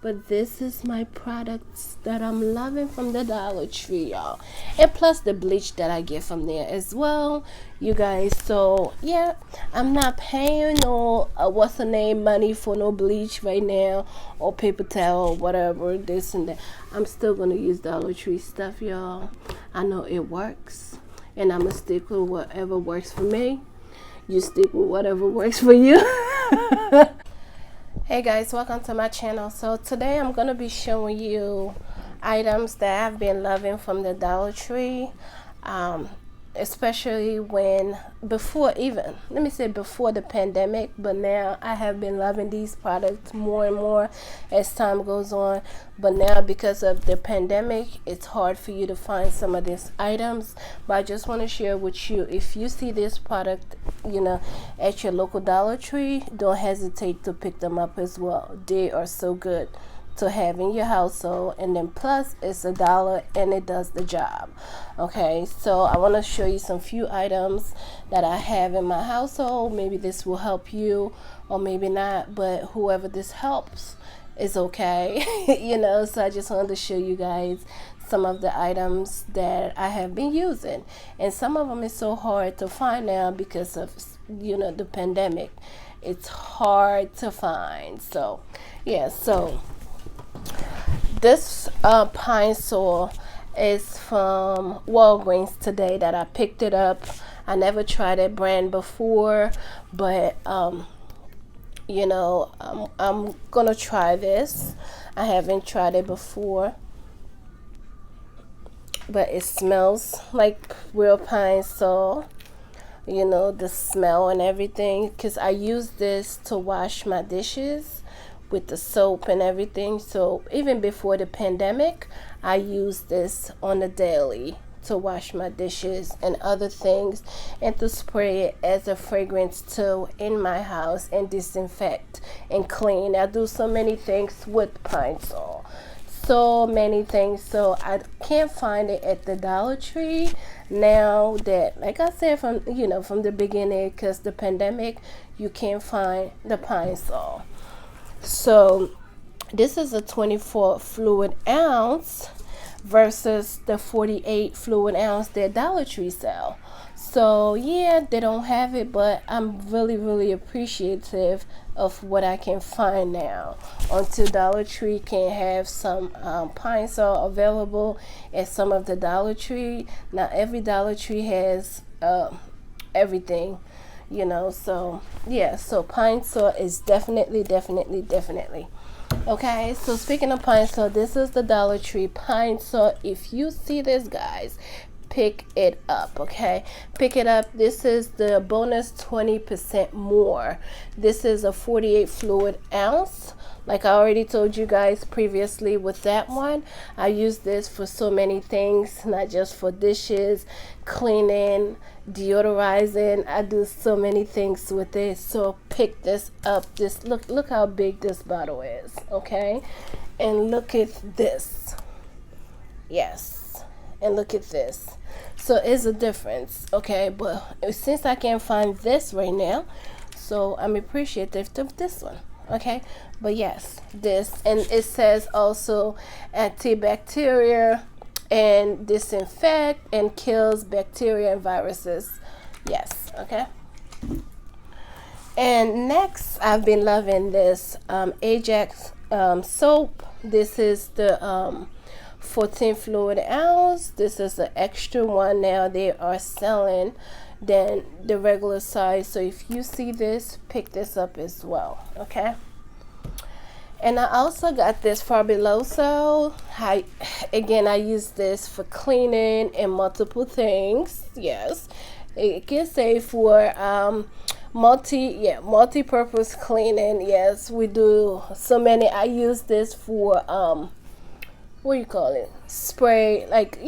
but this is my products that I'm loving from the Dollar Tree, y'all, and plus the bleach that I get from there as well, you guys. So yeah, I'm not paying no what's the name money for no bleach right now, or paper towel, or whatever, this and that. I'm still gonna use Dollar Tree stuff, y'all. I know it works, and I'm gonna stick with whatever works for me. You stick with whatever works for you. Hey guys, welcome to my channel. So today I'm going to be showing you items that I've been loving from the Dollar Tree, especially before the pandemic, but now I have been loving these products more and more as time goes on. But now because of the pandemic, it's hard for you to find some of these items, but I just want to share with you. If you see this product at your local Dollar Tree, don't hesitate to pick them up as well. They are so good to have in your household, and then plus it's $1 and it does the job. Okay, so I want to show you some few items that I have in my household. Maybe this will help you or maybe not, but whoever this helps is okay. So I just wanted to show you guys some of the items that I have been using, and some of them is so hard to find now because of the pandemic. It's hard to find. So yeah, so this Pine-Sol is from Walgreens today that I picked it up. I never tried that brand before, but I'm gonna try this. I haven't tried it before, but it smells like real Pine-Sol. The smell and everything, because I use this to wash my dishes with the soap and everything. So even before the pandemic, I used this on the daily to wash my dishes and other things, and to spray it as a fragrance too in my house and disinfect and clean. I do so many things with Pine-Sol, so many things. So I can't find it at the Dollar Tree now, that, like I said, from the beginning, because the pandemic, you can't find the Pine-Sol. So this is a 24 fluid ounce versus the 48 fluid ounce that Dollar Tree sell. So yeah, they don't have it, but I'm really, really appreciative of what I can find now. Until Dollar Tree can have some Pine-Sol available at some of the Dollar Tree. Now every Dollar Tree has everything, so yeah, so Pine-Sol is definitely okay. So speaking of Pine-Sol, this is the Dollar Tree Pine-Sol. If you see this, guys, pick it up. Okay, pick it up. This is the bonus 20% more. This is a 48 fluid ounce. Like I already told you guys previously with that one, I use this for so many things, not just for dishes, cleaning, deodorizing. I do so many things with it. So pick this up. This look how big this bottle is. Okay, and look at this. Yes, and look at this. So it's a difference. Okay, but since I can't find this right now, so I'm appreciative of this one. Okay, but yes, this, and it says also antibacterial and disinfect and kills bacteria and viruses. Yes, okay. And next, I've been loving this Ajax soap. This is the 14 fluid ounce. This is the extra one. Now they are selling than the regular size. So if you see this, pick this up as well. Okay. And I also got this Fabuloso. I use this for cleaning and multiple things. Yes, it can say for multi-purpose cleaning. Yes, we do so many. I use this for what do you call it? Spray, like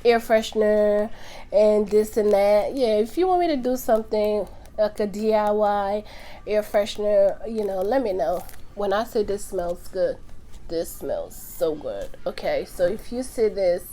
air freshener and this and that. Yeah, if you want me to do something like a DIY air freshener, let me know. When I say this smells good, this smells so good. Okay, so if you see this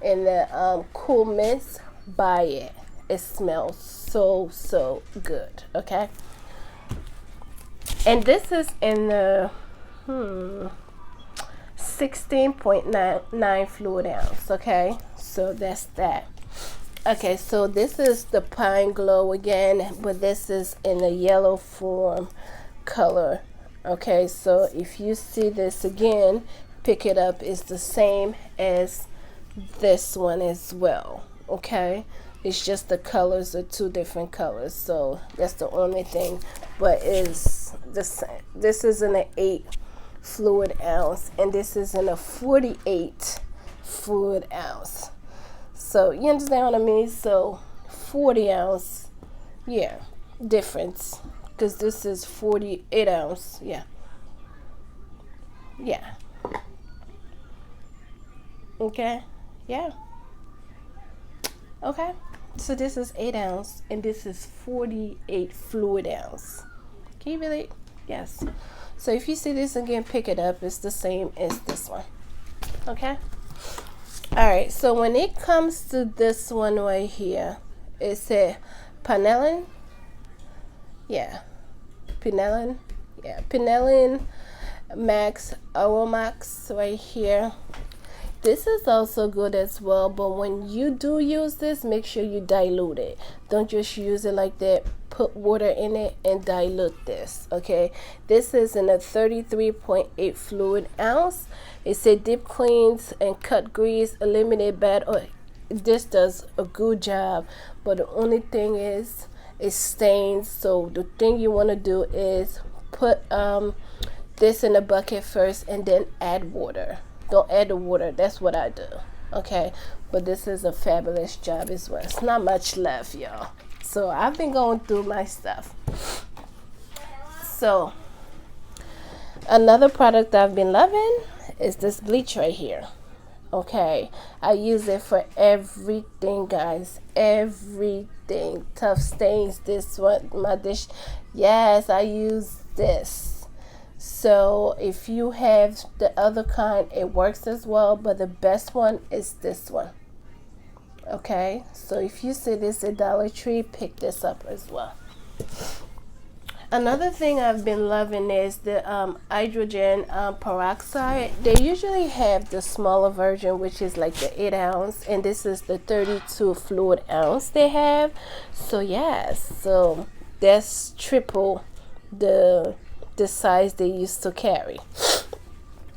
in the Cool Mints, buy it. It smells so good. Okay, and this is in the 16.99 fluid ounce. Okay, so that's that. Okay, so this is the Pine Glow again, but this is in a yellow form color. Okay, so if you see this again, pick it up. It's the same as this one as well. Okay, it's just the colors are two different colors, so that's the only thing. But is this is in an 8 fluid ounce, and this is in a 48 fluid ounce. So you understand what I mean? So 40 ounce, yeah, difference, because this is 48 ounce. Yeah. Okay, yeah. Okay, so this is 8 ounce and this is 48 fluid ounce. Can you believe? Yes. So if you see this again, pick it up. It's the same as this one. Okay. All right. So when it comes to this one right here, it's a Pinellas. Yeah. Pinellas. Yeah. Pinellas Max Aromax right here. This is also good as well, but when you do use this, make sure you dilute it. Don't just use it like that. Put water in it and dilute this. Okay, this is in a 33.8 fluid ounce. It said deep cleans and cut grease, eliminate bad oil. This does a good job, but the only thing is it stains. So the thing you want to do is put this in a bucket first and then add water. Don't add the water. That's what I do. Okay, but this is a fabulous job as well. It's not much left, y'all. So I've been going through my stuff. So another product I've been loving is this bleach right here. Okay, I use it for everything, guys. Everything. Tough stains. This one, my dish. Yes, I use this. So if you have the other kind, it works as well, but the best one is this one. Okay, so if you see this at Dollar Tree, pick this up as well. Another thing I've been loving is the hydrogen peroxide. They usually have the smaller version, which is like the 8 ounce, and this is the 32 fluid ounce they have. So yes, so that's triple the size they used to carry.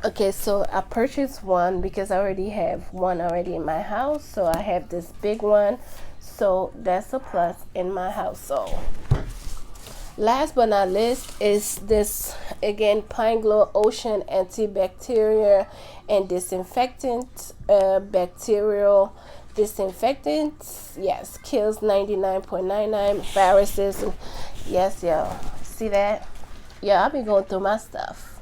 Okay, so I purchased one because I already have one already in my house. So I have this big one, so that's a plus in my household. Last but not least is this again, Pine Glow Ocean Antibacterial and Disinfectant. Bacterial disinfectant, yes, kills 99.99 viruses. Yes, y'all see that? Yeah, I'll be going through my stuff.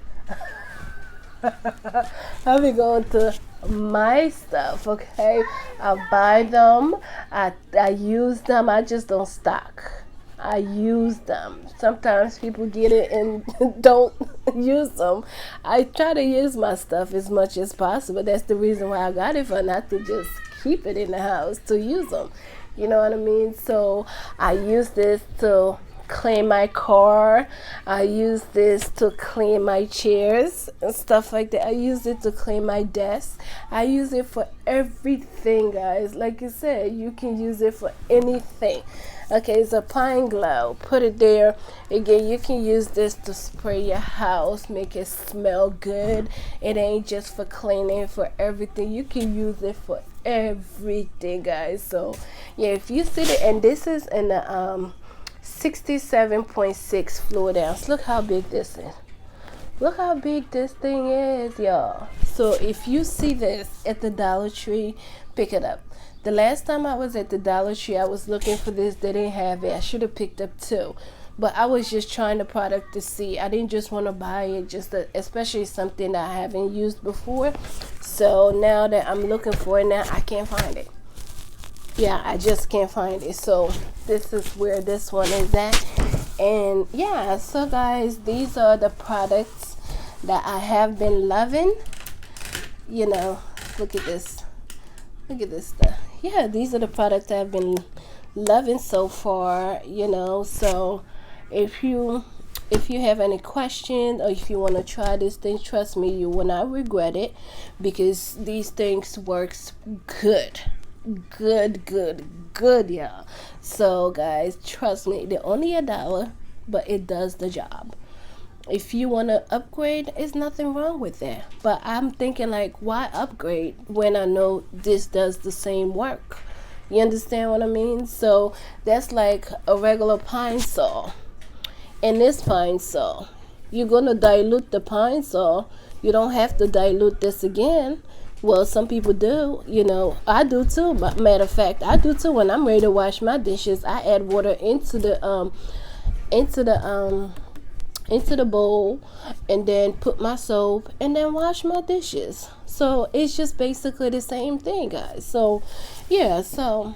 I'll be going through my stuff, okay? I buy them, I use them, I just don't stock. I use them. Sometimes people get it and don't use them. I try to use my stuff as much as possible. That's the reason why I got it for, not to just keep it in the house, to use them. You know what I mean? So I use this to clean my car. I use this to clean my chairs and stuff like that. I use it to clean my desk. I use it for everything, guys. Like I said, you can use it for anything. Okay, it's a Pine Glow. Put it there. Again, you can use this to spray your house, make it smell good. It ain't just for cleaning, for everything. You can use it for everything, guys. So yeah, if you see it, and this is in the 67.6 fluid ounce. Look how big this is. Look how big this thing is, y'all. So if you see this at the Dollar Tree, pick it up. The last time I was at the Dollar Tree, I was looking for this. They didn't have it. I should have picked up 2. But I was just trying the product to see. I didn't just want to buy it, especially something that I haven't used before. So now that I'm looking for it now, I can't find it. Yeah, I just can't find it. So this is where this one is at. And yeah, so guys, these are the products that I have been loving. You know, look at this. Look at this stuff. Yeah, these are the products I've been loving so far, you know. So if you if you have any question or if you want to try this thing, trust me, you will not regret it, because these things works good, good, y'all. So guys, trust me, they're only $1, but it does the job. If you want to upgrade, there's nothing wrong with that, but I'm thinking like, why upgrade when I know this does the same work? You understand what I mean? So that's like a regular pine saw. And this pine saw, you're gonna dilute the pine saw. You don't have to dilute this again. Well, some people do, I do too. Matter of fact, I do too. When I'm ready to wash my dishes, I add water into the bowl, and then put my soap, and then wash my dishes. So it's just basically the same thing, guys. So yeah, so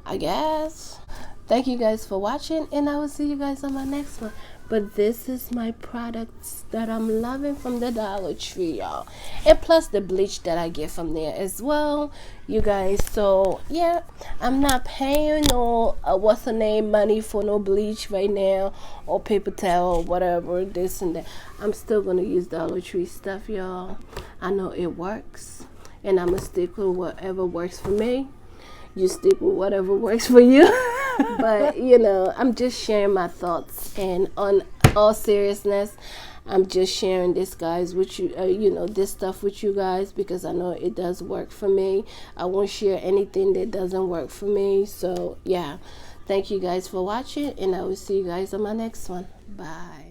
I guess thank you guys for watching, and I will see you guys on my next one. But this is my products that I'm loving from the Dollar Tree, y'all, and plus the bleach that I get from there as well, you guys. So yeah, I'm not paying no what's the name money for no bleach right now, or paper towel or whatever, this and that. I'm still gonna use Dollar Tree stuff, y'all. I know it works, and I'm gonna stick with whatever works for me. You stick with whatever works for you. But I'm just sharing my thoughts, and on all seriousness, I'm just sharing this, guys, with you, this stuff with you guys, because I know it does work for me. I won't share anything that doesn't work for me. So yeah, thank you guys for watching, and I will see you guys on my next one. Bye.